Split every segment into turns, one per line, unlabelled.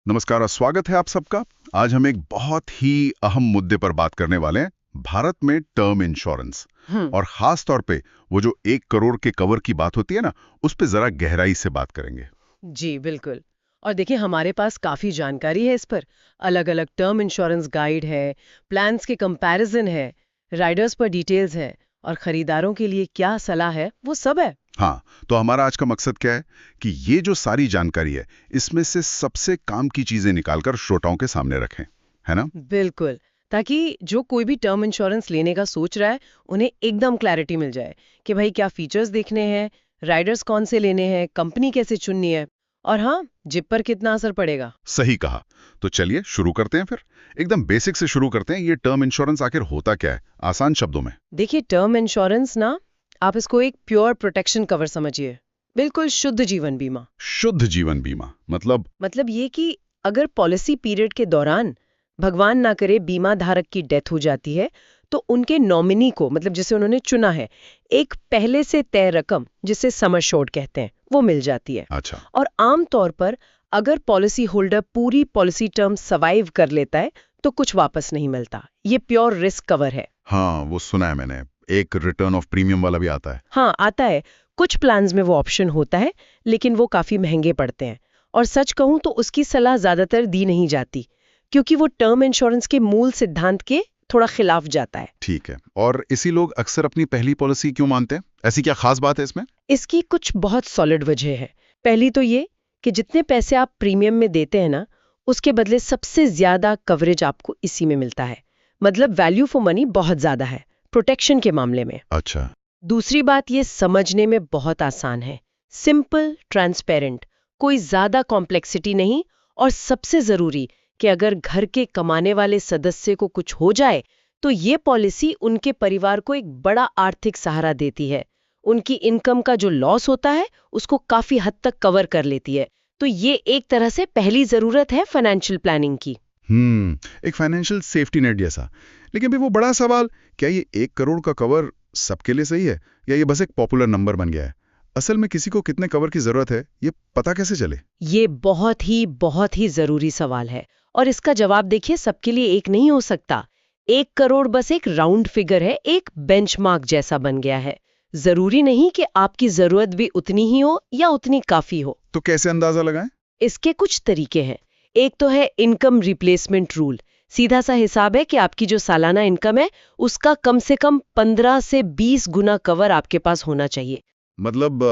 नमस्कार और स्वागत है आप सबका। आज हम एक बहुत ही अहम मुद्दे पर बात करने वाले हैं, भारत में टर्म इंश्योरेंस। और खास तौर पे वो जो 1 करोड़ के कवर की बात होती है ना, उस पे जरा गहराई से बात करेंगे।
जी बिल्कुल। और देखिए हमारे पास काफी जानकारी है इस पर। अलग अलग टर्म इंश्योरेंस गाइड है, प्लान्स के कंपैरिजन है, राइडर्स पर डिटेल्स है और खरीदारों के लिए क्या सलाह है वो सब है।
हाँ, तो हमारा आज का मकसद क्या है कि ये जो सारी जानकारी है, इसमें से सबसे काम की चीजें निकालकर श्रोताओं के सामने रखें, है ना?
बिल्कुल, ताकि जो कोई भी टर्म इंश्योरेंस लेने का सोच रहा है उन्हें एकदम क्लैरिटी मिल जाए कि भाई क्या फीचर्स देखने हैं, राइडर्स कौन से लेने हैं, कंपनी कैसे चुननी है और हाँ, जिप पर कितना असर पड़ेगा।
सही कहा। तो चलिए शुरू करते हैं फिर। एकदम बेसिक से शुरू करते हैं। ये टर्म इंश्योरेंस आखिर होता क्या है, आसान शब्दों में?
देखिए टर्म इंश्योरेंस ना, आप इसको एक प्योर प्रोटेक्शन कवर समझिए। बिल्कुल शुद्ध जीवन बीमा।
शुद्ध जीवन बीमा
मतलब ये कि अगर पॉलिसी पीरियड के दौरान भगवान ना करे बीमा धारक की डेथ हो जाती है तो उनके नॉमिनी को, मतलब जिसे उन्होंने चुना है, एक पहले से तय रकम जिसे सम एश्योर्ड कहते हैं वो मिल जाती है।
अच्छा।
और आमतौर पर अगर पॉलिसी होल्डर पूरी पॉलिसी टर्म सर्वाइव कर लेता है तो कुछ वापस नहीं मिलता। ये प्योर रिस्क कवर है।
हाँ, वो सुना है मैंने। एक रिटर्न ऑफ प्रीमियम वाला भी आता है।
हाँ आता है। कुछ प्लान्स में वो ऑप्शन होता है लेकिन वो काफी महंगे पड़ते हैं। और सच कहूं तो उसकी सलाह ज्यादातर दी नहीं जाती क्योंकि वो टर्म इंश्योरेंस के मूल सिद्धांत के थोड़ा खिलाफ जाता है।
ठीक है। और इसी लोग अक्सर अपनी पहली पॉलिसी क्यों मानते हैं? ऐसी क्या खास बात है इसमें?
इसकी कुछ बहुत सॉलिड वजह है। पहली तो ये कि जितने पैसे आप प्रीमियम में देते हैं ना, उसके बदले सबसे ज्यादा कवरेज आपको इसी में मिलता है। मतलब वैल्यू फॉर मनी बहुत ज्यादा है प्रोटेक्शन के मामले में।
अच्छा।
दूसरी बात ये समझने में बहुत आसान है, सिंपल, ट्रांसपेरेंट, कोई ज्यादा कॉम्प्लेक्सिटी नहीं। और सबसे जरूरी कि अगर घर के कमाने वाले सदस्य को कुछ हो जाए तो ये पॉलिसी उनके परिवार को एक बड़ा आर्थिक सहारा देती है। उनकी इनकम का जो लॉस होता है उसको काफी हद तक कवर कर लेती है। तो ये एक तरह से पहली जरूरत है फाइनेंशियल प्लानिंग की।
एक फाइनेंशियल सेफ्टी नेट जैसा। लेकिन भी वो बड़ा सवाल, क्या ये 1 करोड़ का कवर सबके लिए सही है या ये बस एक पॉपुलर नंबर बन गया है? असल में किसी को कितने कवर की जरूरत है, ये पता कैसे चले?
ये बहुत ही जरूरी सवाल है और इसका जवाब देखिए सबके लिए एक नहीं हो सकता। 1 करोड़ बस एक राउंड फिगर है, एक बेंचमार्क जैसा बन गया है। जरूरी नहीं कि आपकी जरूरत भी उतनी ही हो या उतनी काफी हो।
तो कैसे अंदाजा लगाएं?
इसके कुछ तरीके हैं। एक तो है इनकम रिप्लेसमेंट रूल। सीधा सा हिसाब है कि आपकी जो सालाना इनकम है उसका कम से कम 15 से 20 गुना कवर आपके पास होना चाहिए।
मतलब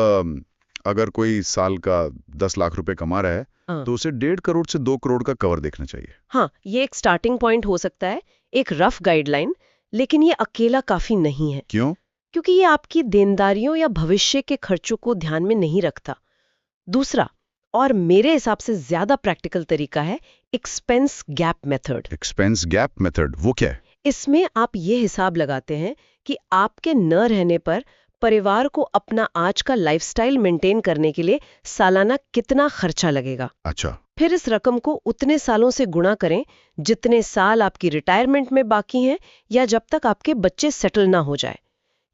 अगर कोई साल का 10 लाख रुपए कमा रहा है,
हाँ।
तो उसे 1.5 करोड़ से 2 करोड़ का कवर देखना चाहिए।
हाँ, ये एक स्टार्टिंग पॉइंट हो सकता है, एक रफ गाइडलाइन। लेकिन ये अकेला काफी नहीं है।
क्यों?
क्योंकि ये आपकी देनदारियों या भविष्य के खर्चों को ध्यान में नहीं रखता। दूसरा और मेरे हिसाब से ज्यादा प्रैक्टिकल तरीका है expense gap method.
Expense gap method वो क्या है?
इसमें आप ये हिसाब लगाते हैं कि आपके न रहने पर परिवार को अपना आज का लाइफस्टाइल मेंटेन करने के लिए सालाना कितना खर्चा लगेगा।
अच्छा।
फिर इस रकम को उतने सालों से गुणा करें जितने साल आपकी रिटायरमेंट में बाकी हैं या जब तक आपके बच्चे सेटल ना हो जाए।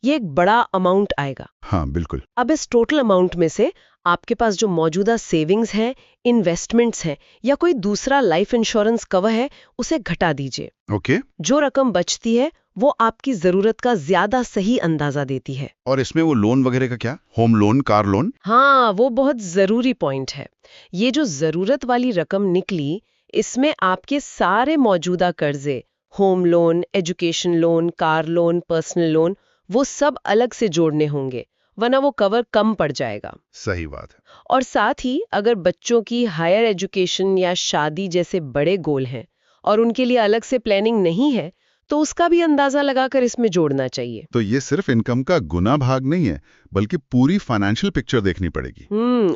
ये एक बड़ा अमाउंट आएगा।
हाँ बिल्कुल।
अब इस टोटल अमाउंट में से आपके पास जो मौजूदा सेविंग्स हैं, इन्वेस्टमेंट्स हैं या कोई दूसरा लाइफ इंश्योरेंस कवर है उसे घटा दीजिए।
ओके।
जो रकम बचती है वो आपकी जरूरत का ज्यादा सही अंदाजा देती है।
और इसमें वो लोन वगैरह का क्या? Home loan, car loan?
हाँ, वो बहुत जरूरी पॉइंट है। ये जो जरूरत वाली रकम निकली, इसमें आपके सारे मौजूदा कर्जे, home loan, education loan, car loan, personal loan, वो सब अलग से जोड़ने होंगे, वरना वो कवर कम पड़ जाएगा।
सही बात है।
और साथ ही अगर बच्चों की हायर एजुकेशन या शादी जैसे बड़े गोल हैं और उनके लिए अलग से प्लानिंग नहीं है तो उसका भी अंदाजा लगाकर इसमें जोड़ना चाहिए।
तो ये सिर्फ इनकम का गुना भाग नहीं है, बल्कि पूरी फाइनेंशियल पिक्चर देखनी पड़ेगी।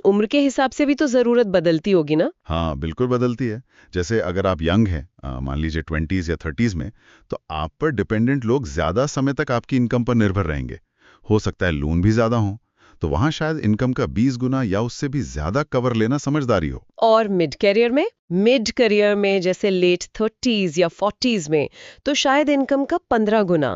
उम्र के हिसाब से भी तो जरूरत बदलती होगी ना।
हाँ बिल्कुल बदलती है। जैसे अगर आप यंग हैं, मान लीजिए 20s या 30s में, तो आप पर डिपेंडेंट लोग ज्यादा समय तक आपकी इनकम पर निर्भर रहेंगे। हो सकता है लोन भी ज्यादा हो, तो वहां शायद इनकम का 20 गुना या उससे भी ज्यादा कवर लेना समझदारी हो।
और मिड करियर में जैसे लेट 30s या 40s में तो शायद इनकम का 15 गुना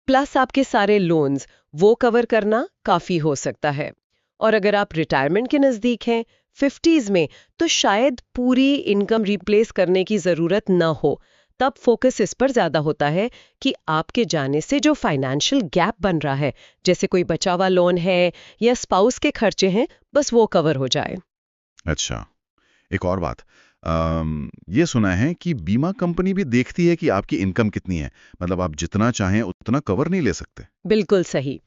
प्लस आपके सारे लोन्स वो कवर करना काफी हो सकता है। और अगर आप रिटायरमेंट के नजदीक हैं, 50s में, तो शायद पूरी इनकम रिप्लेस करने की जरूरत न हो। तब फोकस इस पर ज्यादा होता है कि आपके जाने से जो फाइनेंशियल गैप बन रहा है, जैसे कोई बचा हुआ लोन है या स्पाउस के खर्चे हैं, बस वो कवर हो जाए।
अच्छा, एक और बात, ये सुना है कि बीमा कंपनी भी देखती है कि आपकी इनकम कितनी है, मतलब आप जितना चाहें उतना कवर नहीं ले सकते।
बिल्कुल सही।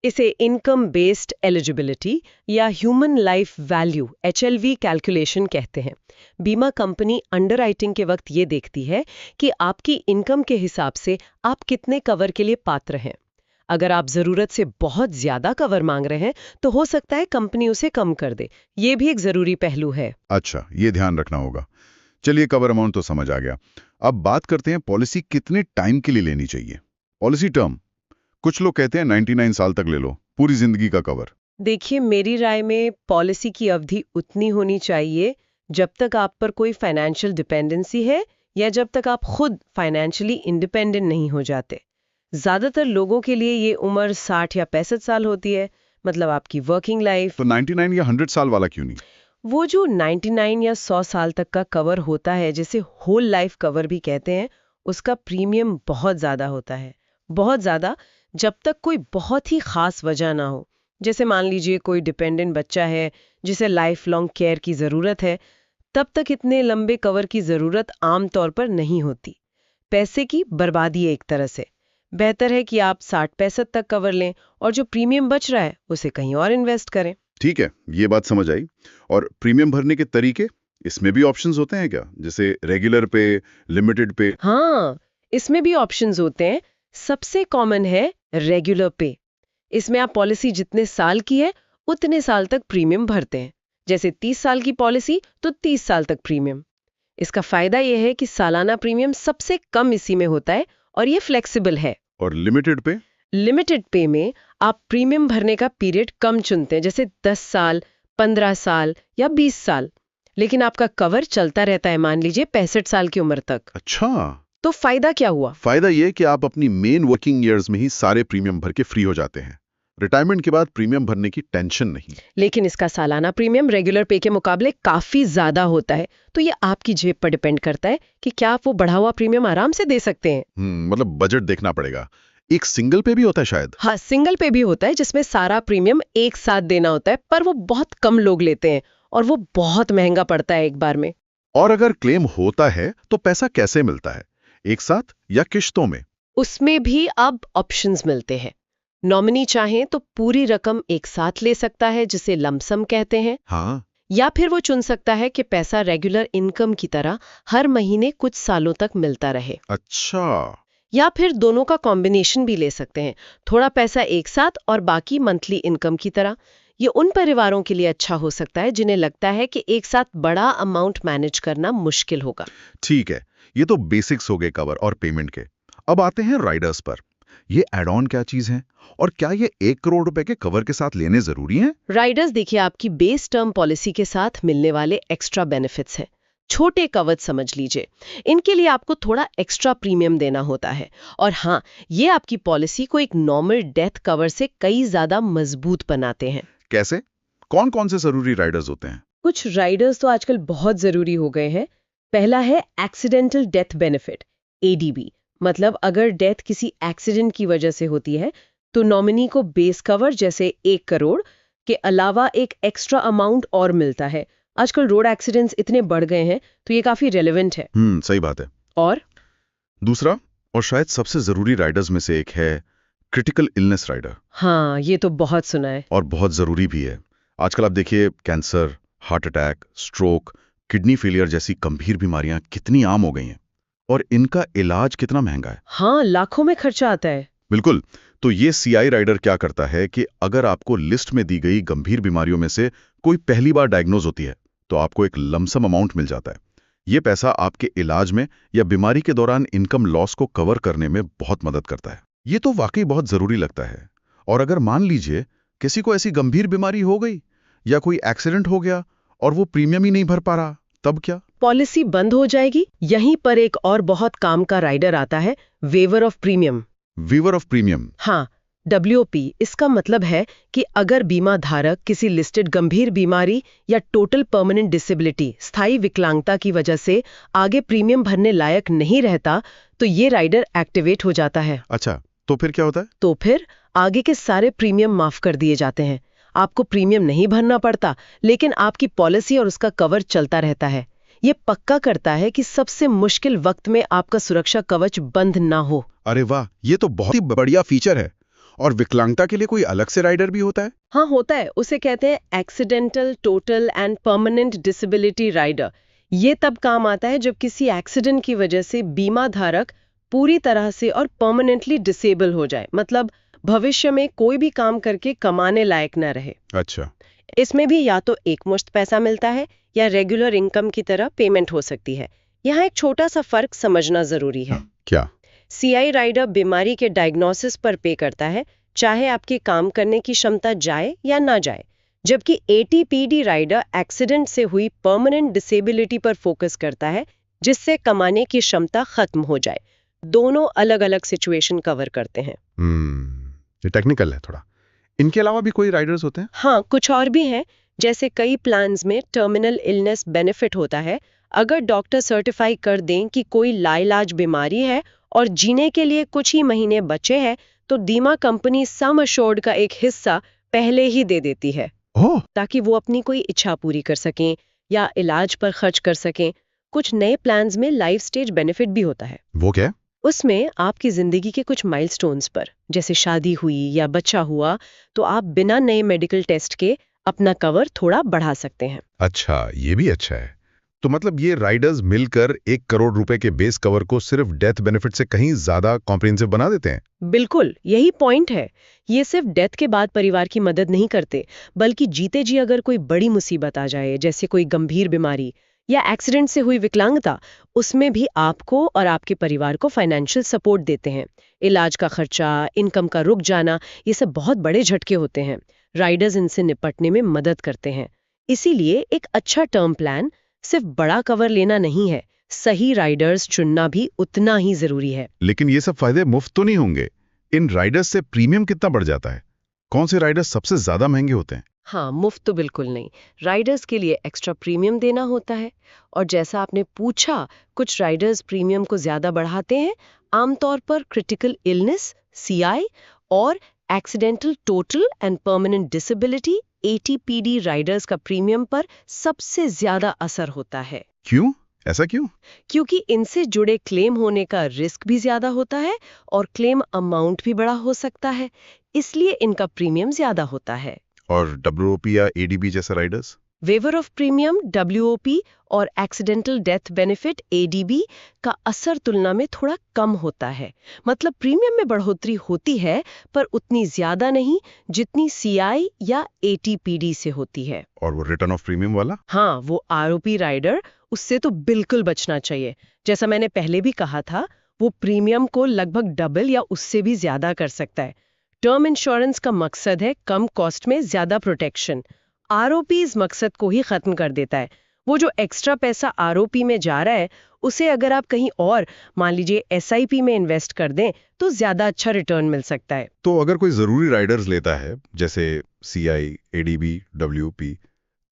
इसे इनकम बेस्ड एलिजिबिलिटी या human life value HLV calculation कहते हैं। बीमा कंपनी अंडरराइटिंग के वक्त ये देखती है कि आपकी इनकम के हिसाब से आप कितने कवर के लिए पात्र हैं। अगर आप जरूरत से बहुत ज्यादा कवर मांग रहे हैं तो हो सकता है कंपनी उसे कम कर दे। ये भी एक जरूरी पहलू है।
अच्छा, ये ध्यान रखना होगा। चलिए, कवर अमाउंट तो समझ आ गया। अब बात करते हैं पॉलिसी कितने टाइम के लिए लेनी चाहिए। पॉलिसी टर्म, कुछ लोग कहते हैं 99 साल तक ले लो, पूरी जिंदगी का कवर।
देखिए, मेरी राय में पॉलिसी की अवधि उतनी होनी चाहिए जब तक आप पर कोई फाइनेंशियल डिपेंडेंसी है या जब तक आप खुद फाइनेंशियली इंडिपेंडेंट नहीं हो जाते। ज्यादातर लोगों के लिए ये उम्र 60 या 65 साल होती है, मतलब आपकी वर्किंग लाइफ।
तो 99 या 100 साल वाला क्यों नहीं?
वो जो 99 या 100 साल तक का कवर होता है, जिसे होल लाइफ कवर भी कहते हैं, उसका प्रीमियम बहुत ज्यादा होता है। बहुत ज्यादा, जब तक कोई बहुत ही खास वजह ना हो। जैसे मान लीजिए कोई डिपेंडेंट बच्चा है जिसे लाइफ लॉन्ग केयर की जरूरत है, तब तक इतने लंबे कवर की जरूरत आमतौर पर नहीं होती। पैसे की बर्बादी है एक तरह से। बेहतर है कि आप 60-65 तक कवर लें और जो प्रीमियम बच रहा है उसे कहीं और इन्वेस्ट करें।
ठीक है, ये बात समझ आई। और प्रीमियम भरने के तरीके, इसमें भी ऑप्शंस होते हैं क्या, जैसे रेगुलर पे, लिमिटेड पे?
हाँ, इसमें भी ऑप्शंस होते हैं। सबसे कॉमन है रेगुलर पे। इसमें आप पॉलिसी जितने साल की है उतने साल तक प्रीमियम भरते हैं। जैसे 30 साल की पॉलिसी तो 30 साल तक प्रीमियम। इसका फायदा यह है कि सालाना प्रीमियम सबसे कम इसी में होता है और ये फ्लेक्सिबल है।
और लिमिटेड पे?
लिमिटेड पे में आप प्रीमियम भरने का पीरियड कम चुनते हैं, जैसे 10 साल, 15 साल या 20 साल, लेकिन आपका कवर चलता रहता है, मान लीजिए 65 साल की उम्र तक।
अच्छा,
तो फायदा क्या हुआ?
फायदा ये कि आप अपनी मेन वर्किंग ईयर्स में ही सारे प्रीमियम भर के फ्री हो जाते हैं। रिटायरमेंट के बाद प्रीमियम भरने की टेंशन नहीं।
लेकिन इसका सालाना प्रीमियम रेगुलर पे के मुकाबले काफी ज्यादा होता है, तो ये आपकी जेब पर डिपेंड करता है कि क्या आप वो बढ़ा हुआ प्रीमियम आराम से दे सकते हैं।
मतलब बजट देखना पड़ेगा। एक सिंगल पे भी होता है शायद?
हाँ, सिंगल पे भी होता है जिसमें सारा प्रीमियम एक साथ देना होता है, पर वो बहुत कम लोग लेते हैं और वो बहुत महंगा पड़ता है एक बार में।
और अगर क्लेम होता है तो पैसा कैसे मिलता है, एक साथ या किश्तों में?
उसमें भी अब ऑप्शंस मिलते हैं। नॉमिनी चाहें तो पूरी रकम एक साथ ले सकता है, जिसे लमसम कहते हैं।
हाँ,
या फिर वो चुन सकता है कि पैसा रेगुलर इनकम की तरह हर महीने कुछ सालों तक मिलता रहे।
अच्छा।
या फिर दोनों का कॉम्बिनेशन भी ले सकते हैं, थोड़ा पैसा एक साथ और बाकी मंथली इनकम की तरह। ये उन परिवारों के लिए अच्छा हो सकता है जिन्हें लगता है कि एक साथ बड़ा अमाउंट मैनेज करना मुश्किल होगा।
ठीक है, ये तो बेसिक्स हो गए कवर और पेमेंट के। अब आते हैं राइडर्स पर। ये एड ऑन क्या चीज है और क्या ये 1 करोड़ रुपए के कवर के साथ लेने जरूरी हैं?
राइडर्स देखिए आपकी बेस टर्म पॉलिसी के साथ मिलने वाले एक्स्ट्रा बेनिफिट्स हैं। छोटे कवच समझ लीजिए। इनके लिए आपको थोड़ा एक्स्ट्रा प्रीमियम देना होता है। और हाँ, ये आपकी पॉलिसी को एक नॉर्मल डेथ कवर से कई ज्यादा मजबूत बनाते हैं।
कैसे? कौन कौन से जरूरी राइडर्स होते हैं?
कुछ राइडर्स तो आजकल बहुत जरूरी हो गए हैं। पहला है एक्सीडेंटल डेथ बेनिफिट, ADB। मतलब अगर डेथ किसी एक्सीडेंट की वजह से होती है तो नॉमिनी को बेस कवर जैसे 1 करोड़ के अलावा एक एक्स्ट्रा अमाउंट और मिलता है। आजकल रोड एक्सीडेंट्स इतने बढ़ गए हैं तो ये काफी रेलेवेंट है।
सही बात है।
और
दूसरा और शायद सबसे जरूरी राइडर्स में से एक है क्रिटिकल इलनेस राइडर।
हाँ, ये तो बहुत सुना है।
और बहुत जरूरी भी है। आजकल आप देखिए, cancer, heart attack, stroke, kidney failure जैसी गंभीर बीमारियां कितनी आम हो गई हैं और इनका इलाज कितना महंगा है।
हाँ, लाखों में खर्चा आता है।
बिल्कुल। तो ये CI राइडर क्या करता है कि अगर आपको लिस्ट में दी गई गंभीर बीमारियों में से कोई पहली बार डायग्नोज होती है तो आपको एक लमसम अमाउंट मिल जाता है। ये पैसा आपके इलाज में या बीमारी के दौरान इनकम लॉस को कवर करने में बहुत मदद करता है। ये तो वाकई बहुत जरूरी लगता है। और अगर मान लीजिए किसी को ऐसी गंभीर बीमारी हो गई या कोई एक्सीडेंट हो गया और वो प्रीमियम ही नहीं भर पा रहा, तब क्या?
पॉलिसी बंद हो जाएगी। यहीं पर एक और बहुत काम का राइडर आता है, waiver of premium.
Waiver of premium?
हाँ, WOP इसका मतलब है कि अगर बीमा धारक किसी लिस्टेड गंभीर बीमारी या टोटल परमानेंट डिसेबिलिटी स्थायी विकलांगता की वजह से आगे प्रीमियम भरने लायक नहीं रहता, तो ये राइडर एक्टिवेट हो जाता है।
अच्छा, तो फिर क्या होता है?
तो फिर आगे के सारे प्रीमियम माफ कर दिए जाते हैं। आपको प्रीमियम नहीं भरना पड़ता, लेकिन आपकी पॉलिसी और उसका कवर चलता रहता है। ये पक्का करता है कि सबसे मुश्किल वक्त में आपका सुरक्षा कवच बंद ना हो।
अरे वाह, ये तो बहुत ही बढ़िया फीचर है। और विकलांगता के लिए कोई अलग से राइडर भी होता है?
हाँ, होता है। उसे कहते हैं accidental total and permanent disability rider. ये तब काम आता है जब किसी एक्सीडेंट की वजह से बीमा धारक पूरी तरह से और परमानेंटली डिसेबल हो जाए, मतलब भविष्य में कोई भी काम करके कमाने लायक न रहे।
अच्छा।
इसमें भी या तो एकमुश्त पैसा मिलता है या रेगुलर इनकम की तरह पेमेंट हो सकती है। यहाँ एक छोटा सा फर्क समझना जरूरी है।
क्या?
CI राइडर बीमारी के डायग्नोसिस पर पे करता है, चाहे आपके काम करने की क्षमता जाए या ना जाए, जबकि ATPD राइडर एक्सीडेंट से हुई परमानेंट डिसेबिलिटी पर फोकस करता है, जिससे कमाने की क्षमता खत्म हो जाए। दोनों अलग अलग सिचुएशन कवर करते हैं।
ये टेक्निकल है थोड़ा। इनके अलावा भी कोई राइडर्स होते हैं?
हाँ, कुछ और भी हैं। जैसे कई प्लान्स में टर्मिनल इलनेस बेनिफिट होता है। अगर डॉक्टर सर्टिफाई कर दें कि कोई लाइलाज बीमारी है और जीने के लिए कुछ ही महीने बचे हैं, तो बीमा कंपनी सम अश्योर्ड का एक हिस्सा पहले ही दे देती है,
ओह,
ताकि वो अपनी कोई इच्छा पूरी कर सकें या इलाज पर खर्च कर सकें। कुछ नए प्लान्स में लाइफ स्टेज बेनिफिट भी होता है।
वो क्या है?
उसमें आपकी जिंदगी के कुछ माइलस्टोन्स पर, जैसे शादी हुई या बच्चा हुआ, तो आप बिना नए मेडिकल टेस्ट के अपना कवर थोड़ा बढ़ा सकते हैं।
अच्छा, ये भी अच्छा है। तो मतलब ये राइडर्स मिलकर 1 करोड़ रुपए के बेस कवर को सिर्फ डेथ बेनिफिट से कहीं ज्यादा कॉम्प्रिहेंसिव बना देते हैं।
बिल्कुल, यही पॉइंट है। ये सिर्फ डेथ के बाद परिवार की मदद नहीं करते, बल्कि जीते जी अगर कोई बड़ी मुसीबत आ जाए, जैसे कोई गंभीर बीमारी या एक्सीडेंट से हुई विकलांगता, उसमें भी आपको और आपके परिवार को फाइनेंशियल सपोर्ट देते हैं। इलाज का खर्चा, इनकम का रुक जाना, ये सब बहुत बड़े झटके होते हैं। राइडर्स इनसे निपटने में मदद करते हैं। इसीलिए एक अच्छा टर्म प्लान सिर्फ बड़ा कवर लेना नहीं है, सही राइडर्स चुनना भी उतना ही जरूरी है।
लेकिन ये सब फायदे मुफ्त तो नहीं होंगे। इन राइडर्स से प्रीमियम कितना बढ़ जाता है? कौन से राइडर्स सबसे ज्यादा महंगे होते हैं?
हाँ, मुफ्त तो बिल्कुल नहीं। राइडर्स के लिए एक्स्ट्रा प्रीमियम देना होता है। और जैसा आपने पूछा, कुछ राइडर्स प्रीमियम को ज्यादा बढ़ाते हैं। आमतौर पर क्रिटिकल इलनेस CI और accidental total and permanent disability ATPD Riders का प्रीमियम पर सबसे ज्यादा असर होता है।
क्यों? ऐसा क्यों?
क्योंकि इनसे जुड़े क्लेम होने का रिस्क भी ज्यादा होता है और क्लेम अमाउंट भी बड़ा हो सकता है, इसलिए इनका प्रीमियम ज्यादा होता है।
और WOP या ADB जैसे riders?
Waiver of premium WOP और एक्सीडेंटल डेथ बेनिफिट ADB का असर तुलना में थोड़ा कम होता है। मतलब प्रीमियम में बढ़ोतरी होती है, पर उतनी ज्यादा नहीं जितनी CI या ATPD से होती है।
और वो रिटर्न ऑफ प्रीमियम वाला?
हाँ, वो ROP राइडर, उससे तो बिल्कुल बचना चाहिए। जैसा मैंने पहले भी कहा था, वो प्रीमियम को लगभग डबल या उससे भी ज्यादा कर सकता है। टर्म इंश्योरेंस का मकसद है कम कॉस्ट में ज्यादा प्रोटेक्शन। ROP इस मकसद को ही खत्म कर देता है। वो जो एक्स्ट्रा पैसा ROP में जा रहा है, उसे अगर आप कहीं और, मान लीजिए SIP में इन्वेस्ट कर दें, तो ज्यादा अच्छा रिटर्न मिल सकता है।
तो अगर कोई जरूरी राइडर्स लेता है, जैसे CI, ADB, WOP,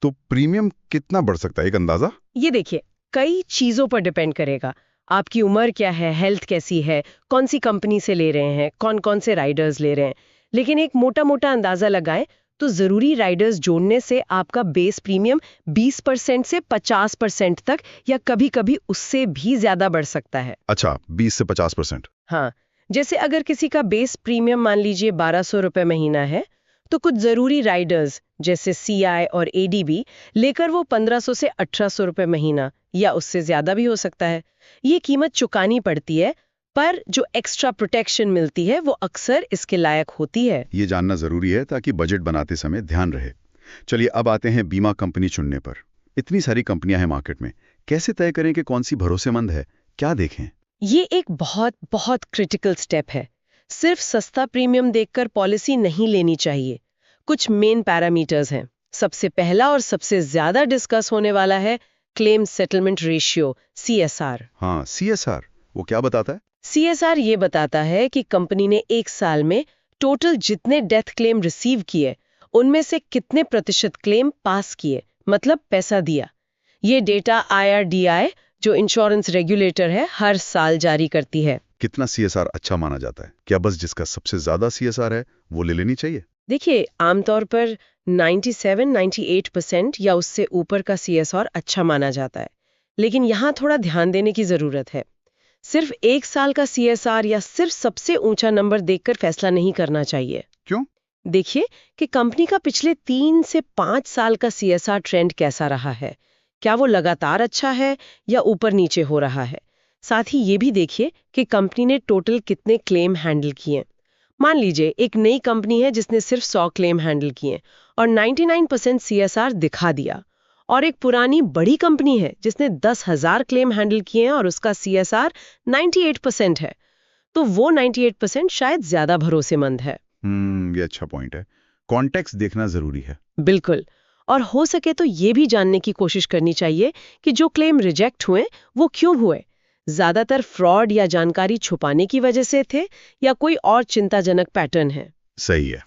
तो प्रीमियम कितना बढ़ सकता है? एक अंदाजा?
ये देखिए, कई चीजों पर डिपेंड करेगा। आपकी उम्र क्या है, हेल्थ कैसी है, कौन सी कंपनी से ले रहे हैं, कौन कौन से राइडर्स ले रहे हैं। लेकिन एक मोटा मोटा अंदाजा लगाएं तो जरूरी राइडर्स जोड़ने से आपका बेस प्रीमियम 20% से 50% तक या कभी कभी उससे भी ज्यादा बढ़ सकता है।
अच्छा, 20 से 50%।
हाँ, जैसे अगर किसी का बेस प्रीमियम मान लीजिए 1200 रुपए महीना है, तो कुछ जरूरी राइडर्स जैसे CI और ADB लेकर वो 1500 से 1800 रुपए महीना या उससे ज्यादा भी हो सकता है। ये कीमत चुकानी पड़ती है, पर जो एक्स्ट्रा प्रोटेक्शन मिलती है वो अक्सर इसके लायक होती है।
ये जानना जरूरी है ताकि बजट बनाते समय ध्यान रहे। चलिए अब आते हैं बीमा कंपनी चुनने पर। इतनी सारी कंपनियां हैं मार्केट में, कैसे तय करें कि कौन सी भरोसेमंद है? क्या देखें?
ये एक बहुत बहुत क्रिटिकल स्टेप है। सिर्फ सस्ता प्रीमियम देखकर पॉलिसी नहीं लेनी चाहिए। कुछ मेन पैरामीटर्स हैं। सबसे पहला और सबसे ज्यादा डिस्कस होने वाला है क्लेम सेटलमेंट रेशियो, CSR।
हाँ, CSR, वो क्या बताता है?
CSR ये बताता है कि कंपनी ने एक साल में टोटल जितने डेथ क्लेम रिसीव किए उनमें से कितने प्रतिशत क्लेम पास किए, मतलब पैसा दिया। ये डेटा IRDAI जो इंश्योरेंस रेगुलेटर है हर साल जारी करती है।
कितना CSR अच्छा माना जाता है? क्या बस जिसका सबसे ज्यादा CSR है वो ले लेनी चाहिए?
देखिए, आमतौर पर 97-98% या उससे ऊपर का CSR अच्छा माना जाता है, लेकिन यहाँ थोड़ा ध्यान देने की जरूरत है। सिर्फ 1 साल का CSR या सिर्फ सबसे ऊंचा नंबर देखकर फैसला नहीं करना चाहिए।
क्यों?
देखिए कि कंपनी का पिछले 3 से 5 साल का CSR ट्रेंड कैसा रहा है, क्या वो लगातार अच्छा है या ऊपर नीचे हो रहा है। साथ ही ये भी देखिए कि कंपनी ने टोटल कितने क्लेम हैंडल किए। मान लीजिए एक नई कंपनी है जिसने सिर्फ 100 क्लेम हैंडल किए और 99% CSR दिखा दिया, और एक पुरानी बड़ी कंपनी है जिसने 10,000 क्लेम हैंडल किए हैं और उसका CSR 98% है, तो वो 98% शायद ज्यादा भरोसेमंद है।
ये अच्छा पॉइंट है। कॉन्टेक्स्ट देखना जरूरी है।
बिल्कुल। और हो सके तो ये भी जानने की कोशिश करनी चाहिए कि जो क्लेम रिजेक्ट हुए वो क्यों हुए। ज्यादातर फ्रॉड या जानकारी छुपाने की वजह से थे या कोई और चिंताजनक पैटर्न है।
सही है।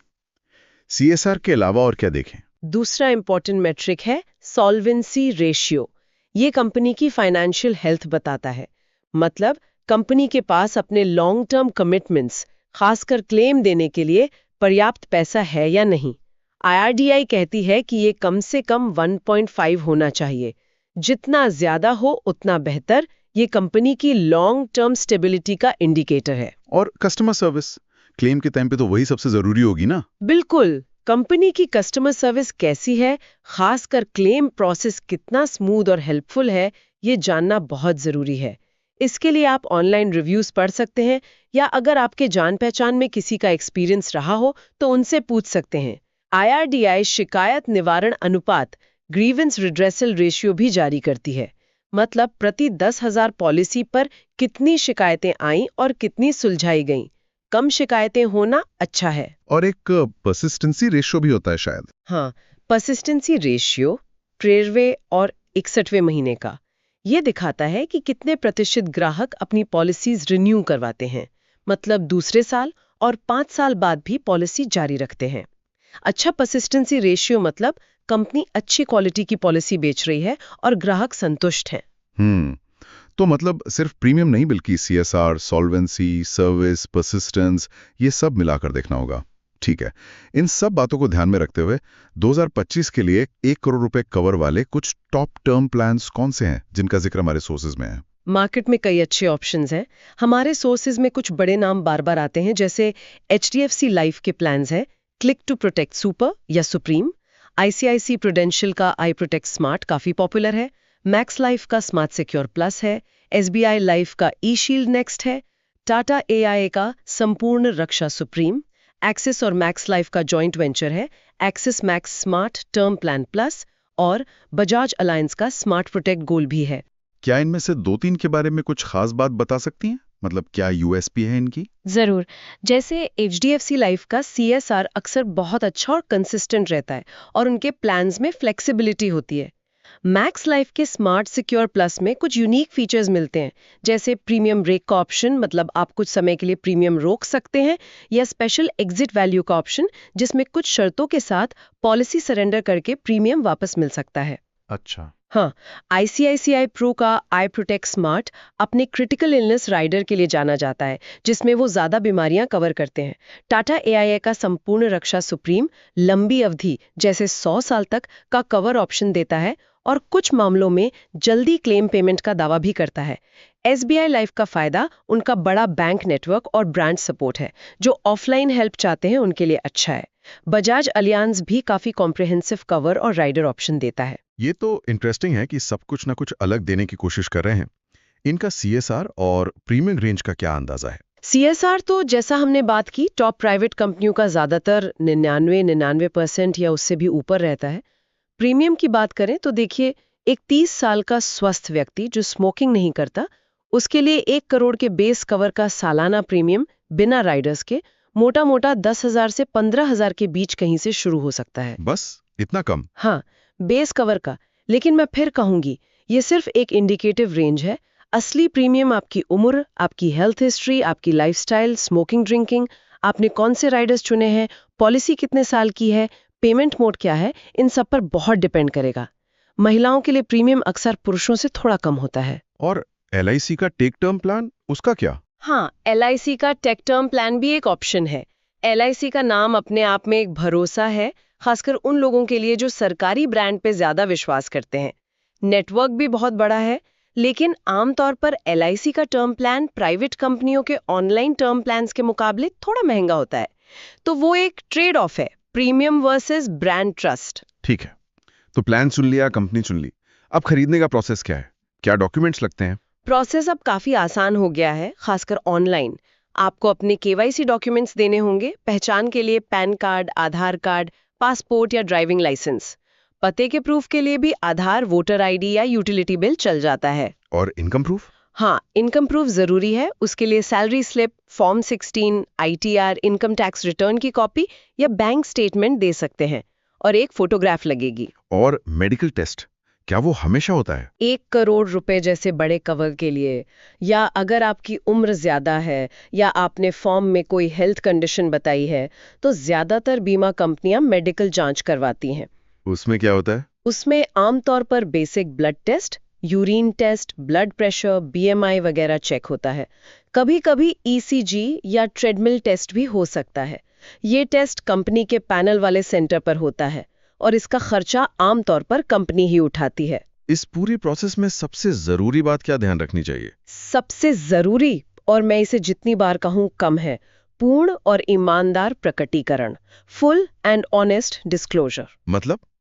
CSR के अलावा और क्या देखें?
दूसरा इंपॉर्टेंट मेट्रिक है सॉल्वेंसी रेशियो। ये कंपनी की फाइनेंशियल हेल्थ बताता है, मतलब कंपनी के पास अपने लॉन्ग टर्म कमिटमेंट्स, खासकर क्लेम देने के लिए पर्याप्त पैसा है या नहीं। IRDAI कहती है कि ये कम से कम 1.5 होना चाहिए। जितना ज्यादा हो उतना बेहतर। ये कंपनी की लॉन्ग टर्म स्टेबिलिटी का इंडिकेटर है।
और कस्टमर सर्विस क्लेम के टाइम पे तो वही सबसे जरूरी होगी ना?
बिल्कुल। कंपनी की कस्टमर सर्विस कैसी है, खासकर क्लेम प्रोसेस कितना स्मूथ और हेल्पफुल है, ये जानना बहुत जरूरी है। इसके लिए आप ऑनलाइन रिव्यूज पढ़ सकते हैं या अगर आपके जान पहचान में किसी का एक्सपीरियंस रहा हो तो उनसे पूछ सकते हैं। IRDAI शिकायत निवारण अनुपात, ग्रीवेंस रिड्रेसल रेशियो भी जारी करती है, मतलब प्रति 10,000 पॉलिसी पर कितनी शिकायतें आईं और कितनी सुलझाई गईं। कम शिकायतें होना अच्छा है।
और एक परसिस्टेंसी रेशियो भी होता है शायद।
हाँ, परसिस्टेंसी रेशियो 13वें और 61वें महीने का ये दिखाता है कि कितने प्रतिशत ग्राहक अपनी पॉलिसीज रिन्यू करवाते हैं, मतलब दूसरे साल और 5 साल बाद भी पॉलिसी जारी रखते हैं। अच्छा परसिस्टेंसी रेशियो मतलब कंपनी अच्छी क्वालिटी की पॉलिसी बेच रही है और ग्राहक संतुष्ट हैं।
तो मतलब सिर्फ प्रीमियम नहीं बल्कि CSR, सॉल्वेंसी, सर्विस, परसिस्टेंस, ये सब मिलाकर देखना होगा। ठीक है। इन सब बातों को ध्यान में रखते हुए 2025 के लिए 1 करोड़ रुपए कवर वाले कुछ टॉप टर्म प्लान्स कौन से हैं जिनका जिक्र हमारे सोर्सेज में है?
मार्केट में कई अच्छे ऑप्शंस हैं। हमारे सोर्सेज में कुछ बड़े नाम बार बार आते हैं, जैसे HDFC लाइफ के प्लान्स हैं, क्लिक टू प्रोटेक्ट सुपर या सुप्रीम। ICICI प्रूडेंशियल का आई प्रोटेक्ट स्मार्ट काफी पॉपुलर है। मैक्स लाइफ का स्मार्ट सिक्योर प्लस है। SBI लाइफ का ई-शील्ड नेक्स्ट है। टाटा AIA का संपूर्ण रक्षा सुप्रीम। एक्सिस और मैक्स लाइफ का जॉइंट वेंचर है axis max smart term plan plus, और बजाज अलायंस का स्मार्ट प्रोटेक्ट गोल्ड भी है।
क्या इनमें से 2-3 के बारे में कुछ खास बात बता सकती हैं? मतलब क्या USP है इनकी?
जरूर। जैसे HDFC लाइफ का CSR अक्सर बहुत अच्छा और कंसिस्टेंट रहता है और उनके प्लान्स में फ्लेक्सिबिलिटी होती है। मैक्स लाइफ के स्मार्ट सिक्योर प्लस में कुछ यूनिक फीचर्स मिलते हैं, जैसे प्रीमियम ब्रेक का ऑप्शन, मतलब आप कुछ समय के लिए प्रीमियम रोक सकते हैं, या स्पेशल एग्जिट वैल्यू का ऑप्शन जिसमें कुछ शर्तों के साथ पॉलिसी सरेंडर करके प्रीमियम वापस मिल सकता है।
अच्छा।
हाँ, ICICI प्रो का आई प्रोटेक्ट स्मार्ट अपने क्रिटिकल इलनेस राइडर के लिए जाना जाता है, जिसमें वो ज्यादा बीमारियां कवर करते हैं। टाटा AIA का संपूर्ण रक्षा सुप्रीम लंबी अवधि जैसे 100 साल तक का कवर ऑप्शन देता है और कुछ मामलों में जल्दी क्लेम पेमेंट का दावा भी करता है। SBI लाइफ का फायदा उनका बड़ा बैंक नेटवर्क और ब्रांड सपोर्ट है, जो ऑफलाइन हेल्प चाहते हैं उनके लिए अच्छा है। बजाज अलियांज भी काफी कॉम्प्रिहेंसिव कवर और राइडर ऑप्शन देता है।
ये तो इंटरेस्टिंग है कि सब कुछ ना कुछ अलग देने की कोशिश कर रहे हैं। इनका CSR और प्रीमियम रेंज का क्या अंदाजा है?
CSR तो जैसा हमने बात की, टॉप प्राइवेट कंपनियों का ज्यादातर 99% या उससे भी ऊपर रहता है। प्रीमियम की बात करें तो देखिए, एक 30 साल का स्वस्थ व्यक्ति जो स्मोकिंग नहीं करता, उसके लिए 1 करोड़ के बेस कवर का सालाना प्रीमियम बिना राइडर्स के मोटा मोटा 10,000 से 15,000 के बीच कहीं से शुरू हो सकता है।
बस इतना कम?
हाँ, बेस कवर का। लेकिन मैं फिर कहूंगी, ये सिर्फ एक इंडिकेटिव रेंज है। असली प्रीमियम आपकी उम्र, आपकी हेल्थ हिस्ट्री, आपकी लाइफस्टाइल, स्मोकिंग ड्रिंकिंग, आपने कौन से राइडर्स चुने हैं, पॉलिसी कितने साल की है, पेमेंट मोड क्या है, इन सब पर बहुत डिपेंड करेगा। महिलाओं के लिए प्रीमियम अक्सर पुरुषों से थोड़ा कम होता है।
और LIC का टेक टर्म प्लान, उसका क्या?
हाँ, LIC का टेक टर्म प्लान भी एक ऑप्शन है। LIC का नाम अपने आप में एक भरोसा है, खासकर उन लोगों के लिए जो सरकारी ब्रांड पे ज्यादा विश्वास करते हैं। नेटवर्क भी बहुत बड़ा है, लेकिन आमतौर पर LIC का टर्म प्लान प्राइवेट कंपनियों के ऑनलाइन टर्म प्लान्स के मुकाबले थोड़ा महंगा होता है। तो वो एक ट्रेड ऑफ है, प्रीमियम वर्सेस ब्रांड ट्रस्ट।
ठीक है, तो प्लान चुन लिया, कंपनी चुन ली, अब खरीदने का प्रोसेस क्या है? क्या डॉक्यूमेंट्स लगते हैं?
प्रोसेस अब काफी आसान हो गया है, खासकर ऑनलाइन। आपको अपने KYC डॉक्यूमेंट्स देने होंगे, पहचान के लिए पैन कार्ड, आधार कार्ड, पासपोर्ट या ड्राइविंग लाइसेंस। पते के प्रूफ के लिए भी आधार, वोटर ID या यूटिलिटी बिल चल जाता है।
और इनकम प्रूफ?
हाँ, इनकम प्रूफ जरूरी है। उसके लिए salary slip, form 16, ITR, income tax return की कॉपी या बैंक स्टेटमेंट दे सकते हैं, और एक फोटोग्राफ लगेगी।
और मेडिकल टेस्ट, क्या वो हमेशा होता है?
1 करोड़ रुपए जैसे बड़े कवर के लिए, या अगर आपकी उम्र ज्यादा है या आपने फॉर्म में कोई हेल्थ कंडीशन बताई है, तो ज्यादातर बीमा कंपनियां मेडिकल जांच करवाती हैं।
उसमें क्या होता है?
उसमें आमतौर पर basic blood test, urine test, blood pressure, BMI वगैरह चेक होता है। कभी-कभी ECG या ट्रेडमिल टेस्ट भी हो सकता है। ये टेस्ट कंपनी के पैनल वाले सेंटर पर होता है, और इसका खर्चा आमतौर पर कंपनी ही उठाती है।
इस पूरी प्रोसेस में सबसे जरूरी बात क्या ध्यान रखनी चाहिए?
सबसे जरूरी, और मैं इसे जितनी बार कहूं कम है, पूर्ण और ईमानदार प्रकटीकरण, फुल एंड ऑनेस्ट डिस्क्लोजर।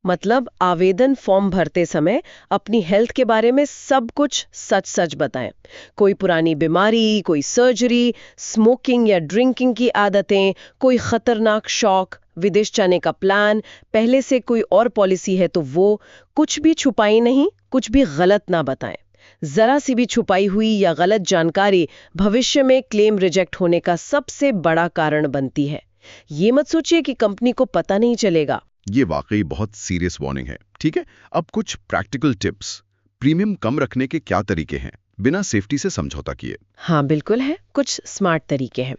मतलब आवेदन फॉर्म भरते समय अपनी हेल्थ के बारे में सब कुछ सच सच बताएं। कोई पुरानी बीमारी, कोई सर्जरी, स्मोकिंग या ड्रिंकिंग की आदतें, कोई खतरनाक शौक, विदेश जाने का प्लान, पहले से कोई और पॉलिसी है तो वो, कुछ भी छुपाई नहीं, कुछ भी गलत ना बताएं। जरा सी भी छुपाई हुई या गलत जानकारी भविष्य में क्लेम रिजेक्ट होने का सबसे बड़ा कारण बनती है। ये मत सोचिए कि कंपनी को पता नहीं चलेगा।
ये वाकई बहुत सीरियस वार्निंग है। ठीक है, अब कुछ प्रैक्टिकल टिप्स। प्रीमियम कम रखने के क्या तरीके हैं बिना सेफ्टी से समझौता किए?
हाँ बिल्कुल है, कुछ स्मार्ट तरीके हैं।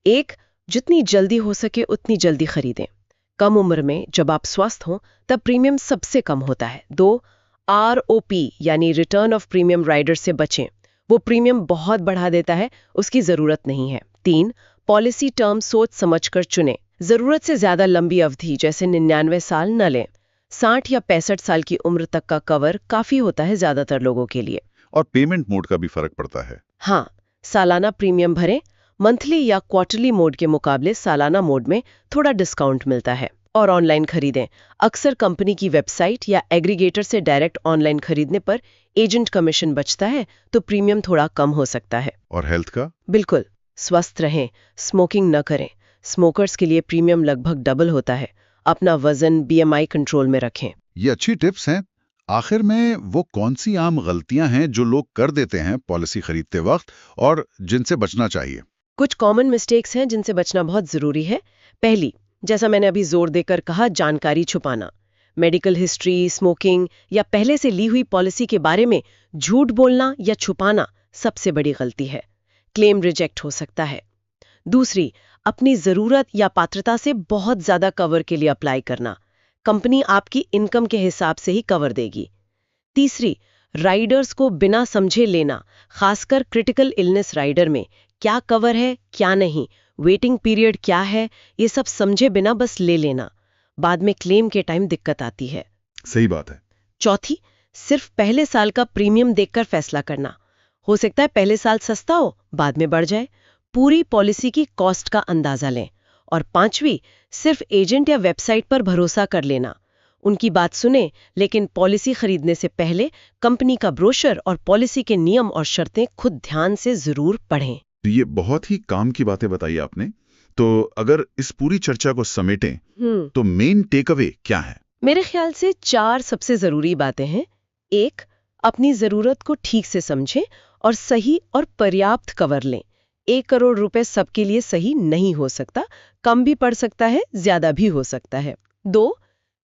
1, जितनी जल्दी हो सके उतनी जल्दी खरीदें। कम उम्र में जब आप स्वस्थ हों तब प्रीमियम सबसे कम होता है। 2, ROP यानी रिटर्न ऑफ प्रीमियम राइडर से बचें। वो प्रीमियम बहुत बढ़ा देता है, उसकी जरूरत नहीं है। 3, पॉलिसी टर्म सोच समझकर चुनें। जरूरत से ज्यादा लंबी अवधि जैसे 99 साल न लें। 60 या 65 साल की उम्र तक का कवर काफी होता है ज्यादातर लोगों के लिए।
और पेमेंट मोड का भी फर्क पड़ता है।
हाँ, सालाना प्रीमियम भरें। मंथली या क्वार्टरली मोड के मुकाबले सालाना मोड में थोड़ा डिस्काउंट मिलता है। और ऑनलाइन खरीदें। अक्सर कंपनी की वेबसाइट या एग्रीगेटर से डायरेक्ट ऑनलाइन खरीदने पर एजेंट कमीशन बचता है, तो प्रीमियम थोड़ा कम हो सकता है।
और हेल्थ का?
बिल्कुल, स्वस्थ रहें, स्मोकिंग न करें। स्मोकर्स के लिए प्रीमियम लगभग डबल होता है। अपना वजन, BMI कंट्रोल में रखें।
ये अच्छी टिप्स हैं। आखिर में वो कौन सी आम गलतियां हैं जो लोग कर देते हैं पॉलिसी खरीदते वक्त और जिनसे बचना चाहिए?
कुछ कॉमन मिस्टेक्स हैं जिनसे बचना बहुत जरूरी है। पहली, जैसा मैंने अभी जोर देकर कहा, जानकारी छुपाना। मेडिकल हिस्ट्री, स्मोकिंग या पहले से ली हुई पॉलिसी के बारे में झूठ बोलना या छुपाना सबसे बड़ी गलती है। क्लेम रिजेक्ट हो सकता है। दूसरी, अपनी जरूरत या पात्रता से बहुत ज्यादा कवर के लिए अप्लाई करना। कंपनी आपकी इनकम के हिसाब से ही कवर देगी। तीसरी, राइडर्स को बिना समझे लेना, खासकर क्रिटिकल इलनेस राइडर में क्या कवर है क्या नहीं, वेटिंग पीरियड क्या है, ये सब समझे बिना बस ले लेना। बाद में क्लेम के टाइम दिक्कत आती है।
सही बात है।
चौथी, सिर्फ पहले साल का प्रीमियम देखकर फैसला करना। हो सकता है पहले साल सस्ता हो, बाद में बढ़ जाए। पूरी पॉलिसी की कॉस्ट का अंदाजा लें। और पांचवी, सिर्फ एजेंट या वेबसाइट पर भरोसा कर लेना। उनकी बात सुने, लेकिन पॉलिसी खरीदने से पहले कंपनी का ब्रोशर और पॉलिसी के नियम और शर्तें खुद ध्यान से जरूर पढ़ें।
ये बहुत ही काम की बातें बताई आपने। तो अगर इस पूरी चर्चा को समेटें तो मेन टेक अवे क्या है?
मेरे ख्याल से 4 सबसे जरूरी बातें हैं। 1, अपनी जरूरत को ठीक से समझें और सही और पर्याप्त कवर लें। 1 करोड़ रुपए सबके लिए सही नहीं हो सकता, कम भी पड़ सकता है, ज्यादा भी हो सकता है। 2,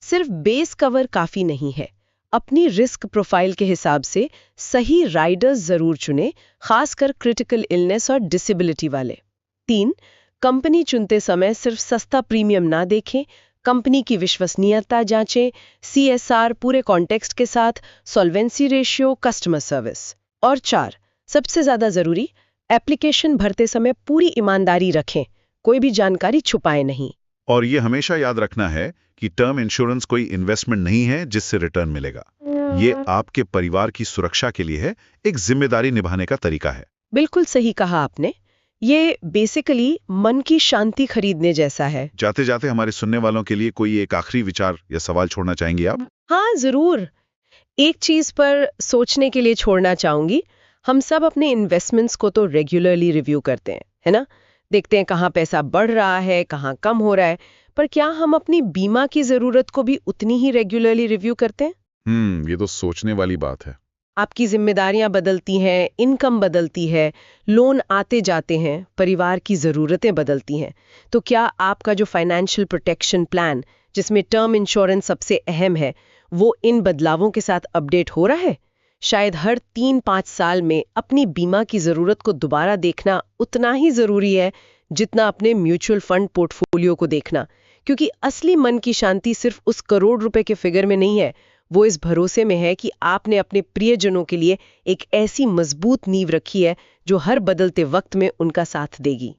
सिर्फ बेस कवर काफी नहीं है। अपनी रिस्क प्रोफाइल के हिसाब से सही राइडर्स जरूर चुनें, खासकर क्रिटिकल इलनेस और डिसेबिलिटी वाले। 3, कंपनी चुनते समय सिर्फ सस्ता प्रीमियम ना देखें, कंपनी की विश्वसनीयता जांचें, CSR पूरे कॉन्टेक्स्ट के साथ, सॉल्वेंसी रेशियो, कस्टमर सर्विस। और 4, सबसे ज्यादा जरूरी, एप्लीकेशन भरते समय पूरी ईमानदारी रखें, कोई भी जानकारी छुपाए नहीं।
और ये हमेशा याद रखना है कि टर्म इंश्योरेंस कोई इन्वेस्टमेंट नहीं है जिससे रिटर्न मिलेगा। ये आपके परिवार की सुरक्षा के लिए है, एक जिम्मेदारी निभाने का तरीका है।
बिल्कुल सही कहा आपने। ये बेसिकली मन की शांति खरीदने जैसा है।
जाते जाते हमारे सुनने वालों के लिए कोई एक आखिरी विचार या सवाल छोड़ना चाहेंगे आप?
हाँ, जरूर। एक चीज पर सोचने के लिए छोड़ना चाहूंगी। हम सब अपने इन्वेस्टमेंट्स को तो रेगुलरली रिव्यू करते हैं, है ना? देखते हैं कहाँ पैसा बढ़ रहा है, कहाँ कम हो रहा है। पर क्या हम अपनी बीमा की जरूरत को भी उतनी ही रेगुलरली रिव्यू करते हैं?
ये तो सोचने वाली बात है।
आपकी जिम्मेदारियां बदलती हैं, इनकम बदलती है, लोन आते जाते हैं, परिवार की ज़रूरतें बदलती हैं। तो क्या आपका जो फाइनेंशियल प्रोटेक्शन प्लान, जिसमें टर्म इंश्योरेंस सबसे अहम है, वो इन बदलावों के साथ अपडेट हो रहा है? शायद हर 3-5 साल में अपनी बीमा की ज़रूरत को दोबारा देखना उतना ही ज़रूरी है जितना अपने म्यूचुअल फंड पोर्टफोलियो को देखना, क्योंकि असली मन की शांति सिर्फ उस करोड़ रुपए के फिगर में नहीं है, वो इस भरोसे में है कि आपने अपने प्रियजनों के लिए एक ऐसी मजबूत नींव रखी है जो हर बदलते वक्त में उनका साथ देगी।